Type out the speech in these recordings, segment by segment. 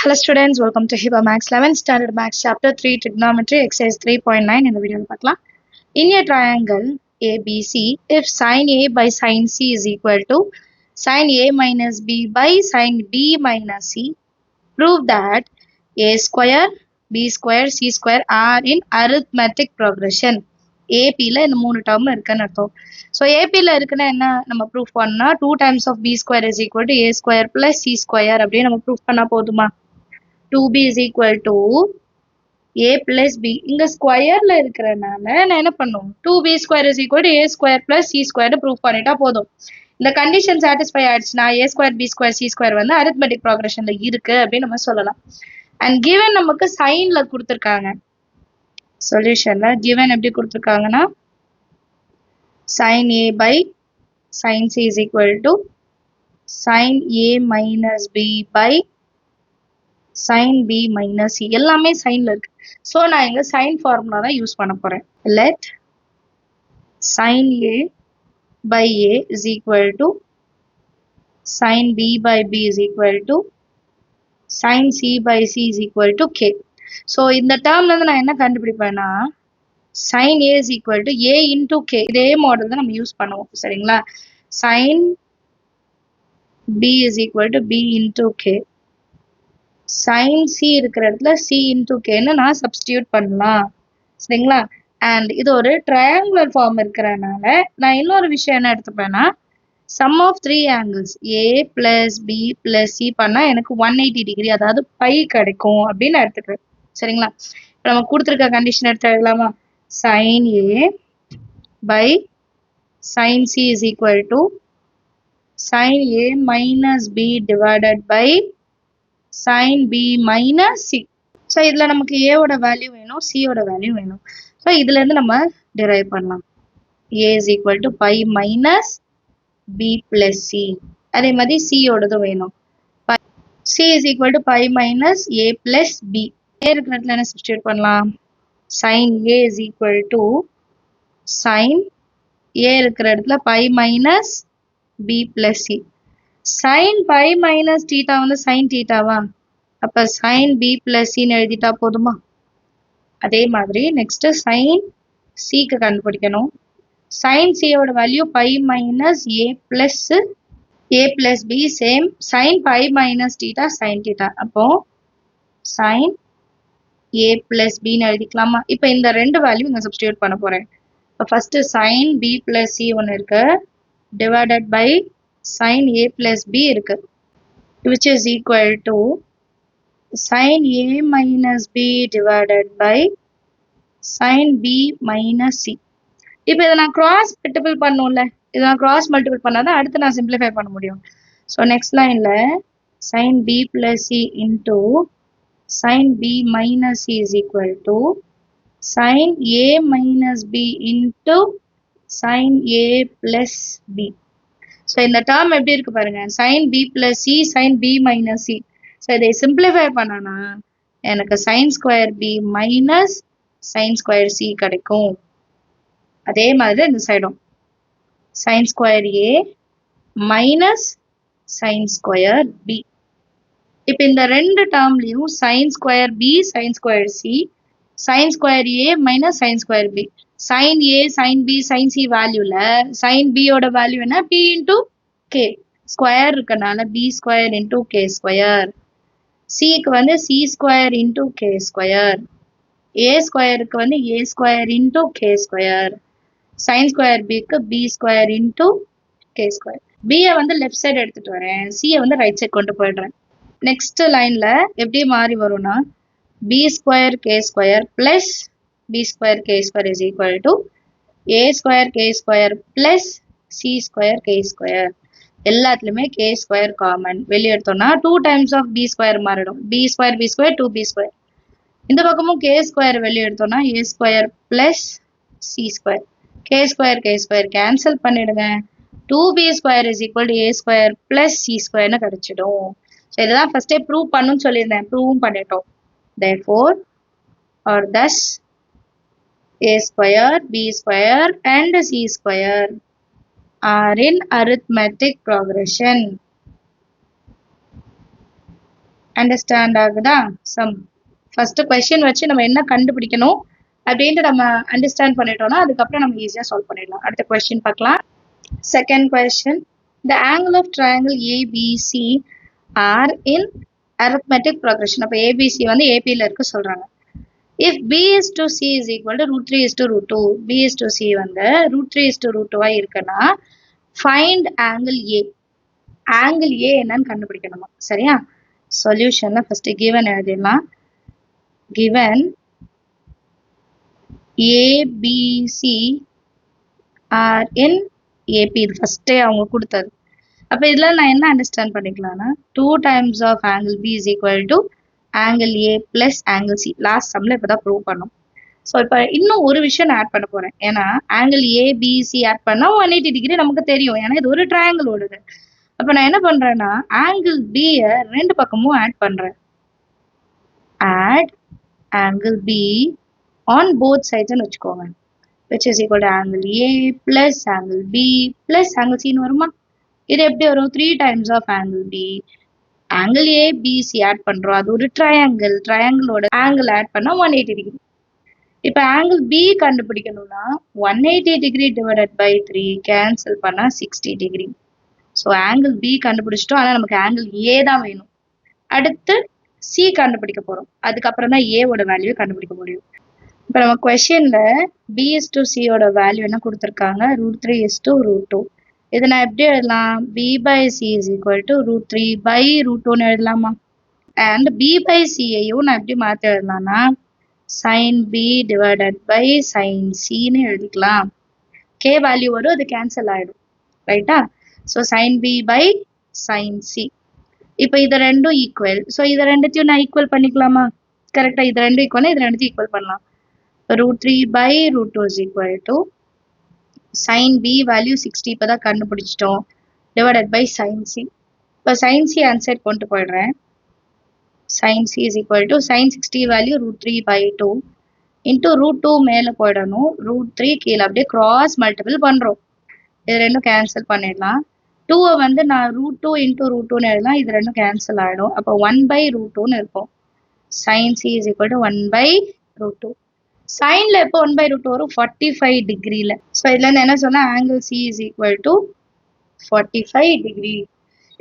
Hello students, welcome to HIBA Max 11th Standard Max Chapter 3 Trigonometry Exercise 3.9 in the video. In a triangle ABC, if sin A by sin C is equal to sin A minus B by sin B minus C, prove that A square, B square, C square are in arithmetic progression. AP ல இந்த மூணு term இருக்குன்னு அர்த்தம். So ஏபியில் இருக்குன்னா என்ன நம்ம proof பண்ணா 2 times of B square is equal to A square plus C square அப்படியே நம்ம ப்ரூஃப் பண்ணா போதுமா? 2B is equal to A plus B. இங்க ஸ்கொயர்ல இருக்கிறனால நான் என்ன பண்ணும் 2B square is equal to A square plus C square proof பண்ணிட்டா போதும். இந்த கண்டிஷன் சாட்டிஸ்ஃபை ஆயிடுச்சுன்னா A square B square C square வந்து அரித்மெட்டிக் ப்ராக்ரஷன்ல இருக்கு அப்படின்னு நம்ம சொல்லலாம். அண்ட் கிவன் நமக்கு சைன்ல கொடுத்துருக்காங்க. சொல்யூஷன்ல கிவன் எப்படி கொடுத்துருக்காங்கன்னா sin A by sin C is equal to sin A minus B by sin B minus C. எல்லாமே சைன்ல இருக்கு. ஸோ நான் இங்க சைன் ஃபார்முலா தான் யூஸ் பண்ண போறேன். Let sin A by A is equal to sin B by B is equal to sin C by C is equal to K. So இந்த டேர்ம்ல இருந்து நான் என்ன கண்டுபிடிப்பேன்னா sin A is equal to A into K. இதே model தான் நம்ம use பண்ணுவோம் சரிங்களா. sin B is equal to B into K. sin C இருக்கிற இடத்துல C into K ன்னு நான் சப்ஸ்டியூட் பண்ணலாம் சரிங்களா. அண்ட் இது ஒரு ட்ரையாங்குலர் ஃபார்ம் இருக்கிறனால நான் இன்னொரு விஷயம் என்ன எடுத்துப்பேன்னா sum of 3 angles A plus B plus C பண்ணா எனக்கு 180 டிகிரி அதாவது பை கிடைக்கும் அப்படின்னு நான் எடுத்துக்கிறேன் சரிங்களா. இப்போ நம்ம கொடுத்துருக்க கண்டிஷன் எடுத்து எழுதலாமா sin A by sin C is equal to sin A minus B divided by sin B minus C. So இதில் நமக்கு ஏவோட வேல்யூ வேணும் சியோட வேல்யூ வேணும். ஸோ இதுலேருந்து நம்ம டிரைவ் பண்ணலாம். A is equal to pi minus B plus C. அதே மாதிரி சியோடதும் வேணும். C is equal to pi minus A plus B. A இருக்கிற இடத்துல என்ன சப்ஸ்டியூட் பண்ணலாம் sin A is equal to sin A இருக்கிற இடத்துல pi minus B plus C. sin pi minus theta வந்து sin thetaவா அப்ப sin B plus C ன்னு எழுதிட்டா போதுமா. அதே மாதிரி நெக்ஸ்ட் sin C க்கு கண்டுபிடிக்கணும். sin C ஓட value pi minus A plus B same sin pi minus theta sin theta. அப்போ sin A plus B ன்னு எழுதிக்கலாமா. இப்போ இந்த ரெண்டு வேல்யூ இங்க சப்ஸ்டியூட் பண்ண போறேன். இப்போ first sin B plus C ஒன்று இருக்கு divided by sin A plus B இருக்கு which is equal to sin A minus B divided by sin B minus C. இப்போ இதை நான் கிராஸ் மல்டிபிள் பண்ணும்ல இதை நான் கிராஸ் மல்டிபிள் பண்ணாதான் அடுத்து நான் சிம்பிளிஃபை பண்ண முடியும். ஸோ நெக்ஸ்ட் லைன்ல sin B plus C into sin B minus C is equal to sin A minus B into sin A plus B. So இந்த டேர்ம் எப்படி இருக்கு பாருங்க sin B plus C sin B minus C. So இதை simplify பண்ணனா எனக்கு sin square B minus sin square C கிடைக்கும். அதே மாதிரி இந்த சைடும் sin square A minus sin square B. இப்போ இந்த ரெண்டு டேர்ம்லயும் sin square B sin square C sin square A minus sin square B. sin A sin B sin C வேல்யூல sin B ஓட value என்ன B into K ஸ்கொயர் இருக்கனால B square into K square. C க்கு வந்து C square into K square. A ஸ்கொயருக்கு வந்து A square into K square. sin square B க்கு B square into K square. B வந்து left side எடுத்துட்டு வரேன் C வந்து ரைட் சைடு கொண்டு போயிடுறேன். நெக்ஸ்ட் லைன்ல எப்படி மாறி வரும்னா B square K square plus B square K square is equal to A square K square plus C square K square. எல்லாத்துலயுமே K square காமன் வெளியே எடுத்தோம்னா 2 times of B square மாறிடும். B square 2B square. இந்த பக்கமும் K square வெளியே எடுத்தோம்னா A square plus C square. K square cancel பண்ணிடுங்க. 2B square is equal to A square plus C square ன்னு கிடைச்சிடும். ஸோ இதெல்லாம் ஃபர்ஸ்டே ப்ரூவ் பண்ணுன்னு சொல்லியிருந்தேன் ப்ரூவும் பண்ணிட்டோம். therefore or thus A square B square and C square are in arithmetic progression. Understand ஆகுதா? Some first question வச்சு நம்ம என்ன கண்டுபிடிக்கணும் அப்படின்ட்டு நம்ம அண்டர்ஸ்டாண்ட் பண்ணிட்டோம்னா அதுக்கப்புறம் நம்ம ஈஸியா சால்வ் பண்ணிடலாம். அடுத்த கொஸ்டின் பார்க்கலாம். Second question, the angle of triangle ABC are in arithmetic progression. அப்ப ABC வந்து AP ல இருக்கு சொல்றாங்க. if B is to C is equal to root 3 is to root 2, B is to C வந்து root 3 is to root 2 இருக்குன்னா find angle A. angle A என்னன்னு கண்டுபிடிக்கணுமா? சரியா? சொல்யூஷன்ல first given எழுதிடலாம். given ABC are in AP, இது ஃபர்ஸ்டே அவங்க கொடுத்தது. அப்ப இதுல நான் என்ன அண்டர்ஸ்டாண்ட் பண்ணிக்கலாம்னா 2 times of angle B is equal to angle A plus angle C. Last சம்ல இப்பதான் ப்ரூவ் பண்ணோம். ஸோ இப்போ இன்னும் ஒரு விஷயம் நான் ஆட் பண்ண போறேன். ஏன்னா ஆங்கிள் ஏபிசி ஆட் பண்ணா 180 டிகிரி நமக்கு தெரியும். ஏன்னா இது ஒரு ட்ரையாங்கிள் ஓடுது. அப்ப நான் என்ன பண்றேன்னா ஆங்கிள் பியை ரெண்டு பக்கமும் ஆட் பண்றேன். Add angle B on both சைட்ஸ்ன்னு வச்சுக்கோங்க. which is equal to angle A plus angle B plus angle C ன்னு வருமா? இது எப்படி வரும்? 3 times of angle B. angle A, B, C add பண்றோம். அது ஒரு ட்ரையாங்கிள். ட்ரையாங்கிளோட ஆங்கிள் ஆட் பண்ணா 180 டிகிரி. இப்ப ஆங்கிள் B கண்டுபிடிக்கணும்னா 180 டிகிரி டிவைடட் பை 3 கேன்சல் பண்ணா 60 டிகிரி. ஸோ ஆங்கிள் B கண்டுபிடிச்சிட்டோம். ஆனா நமக்கு ஆங்கிள் A தான் வேணும். அடுத்து C கண்டுபிடிக்க போறோம். அதுக்கப்புறம் தான் A ஓட வேல்யூ கண்டுபிடிக்க முடியும். இப்போ நம்ம கொஸ்டின்ல B is to C ஓட வேல்யூ என்ன கொடுத்துருக்காங்க? √3 is to √2. இதை நான் எப்படி எழுதலாம்? B by C is equal to √3 by √2ன்னு எழுதலாமா? அண்ட் B by C ஐயும் நான் எப்படி மாற்றி எழுதலாம்னா sin B divided by sin Cன்னு எழுதிக்கலாம். K வேல்யூ வரும், அது கேன்சல் ஆயிடும். ரைட்டா? So sin B by sin C. இப்போ இது ரெண்டும் ஈக்குவல். ஸோ இதை ரெண்டுத்தையும் நான் ஈக்குவல் பண்ணிக்கலாமா? கரெக்டா? இது ரெண்டும் ஈக்குவல், இது ரெண்டுத்தையும் ஈக்குவல் பண்ணலாம். √3 by √2 is equal to sin B value 60 இப்பதான் கண்டுபிடிச்சிட்டோம் divided by sin C. இப்போ sin C ஆன்சர் கொண்டு போயிடுறேன். sin C is equal to sin 60 value √3 by 2 into √2 மேல போயிடணும். √3 கீழே அப்படியே கிராஸ் மல்டிபிள் பண்றோம். இது ரெண்டும் கேன்சல் பண்ணிடலாம். 2 வந்து நான் √2 into √2ன்னு எழுதலாம். இது ரெண்டும் கேன்சல் ஆயிடும். அப்போ 1 by √2ன்னு இருக்கும். sin C is equal to 1 by √2. சைன்ல எப்போ 1 by √2 வரும்? 45 டிகிரில. ஸோ இதுல இருந்து என்ன சொன்னா angle C is equal to 45 degree.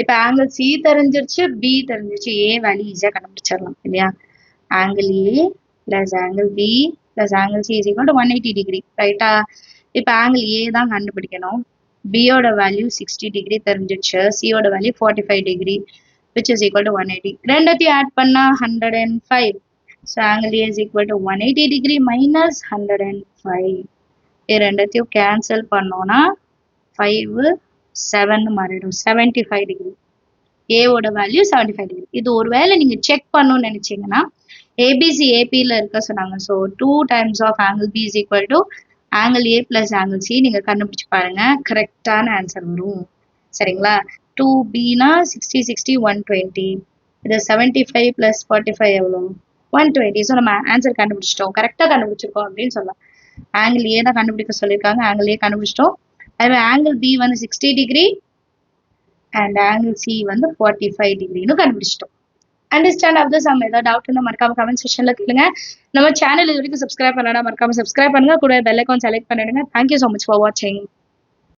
இப்போ ஆங்கிள் C தெரிஞ்சிருச்சு, B தெரிஞ்சிருச்சு, A வேல்யூ ஈஸியா கண்டுபிடிச்சிடலாம் இல்லையா? Angle A plus angle B plus angle C is equal to 180 degree. ரைட்டா? இப்போ ஆங்கிள் A தான் கண்டுபிடிக்கணும். B ஓட வேல்யூ 60 டிகிரி தெரிஞ்சிருச்சு, C ஓட வேல்யூ 45 degree which is equal to 180. ரெண்டத்தையும் ஆட் பண்ணா 105. So angle A is equal to 180 degree minus 105. இது ரெண்டத்தையும் கேன்சல் பண்ணோம்னா 5 7 மாறிடும். 75 டிகிரி. A ஓட வேல்யூ 75 டிகிரி. இது ஒருவேளை நீங்க செக் பண்ணணும்னு நினைச்சீங்கன்னா ABC AP-ல இருக்க சொன்னாங்க. So 2 times of angle B is equal to angle A plus angle C நீங்க கண்டுபிடிச்சு பாருங்க. கரெக்டான ஆன்சர் வரும். சரிங்களா? 2Bனா 60 60 120. இது 75 plus 45 எவ்வளோ? 120. ஸோ நம்ம ஆன்சர் கண்டுபிடிச்சிட்டோம். கரெக்டாக கண்டுபிடிச்சிருக்கோம் அப்படின்னு சொல்லலாம். ஆங்கிள் ஏ தான் கண்டுபிடிக்க சொல்லியிருக்காங்க. ஆங்கிள் ஏ கண்டுபிடிச்சிட்டோம். அதுவே ஆங்கிள் பி வந்து 60 டிகிரி அண்ட் ஆங்கிள் சி வந்து 45 டிகிரின்னு கண்டுபிடிச்சிட்டோம். Understand of the sum. ஏதாவது டவுட் இருந்தால் மறக்காம கமெண்ட் செக்ஷன்ல கேளுங்க. நம்ம சேனல் இது வரைக்கும் சப்ஸ்கிரைப் பண்ணலாம், மறக்காம சப்ஸ்கிரைப் பண்ணுங்க. கூட பெல் ஐகான் செலக்ட் பண்ணிடுங்க. தேங்க்யூ ஸோ மச் ஃபார் வாட்சிங்.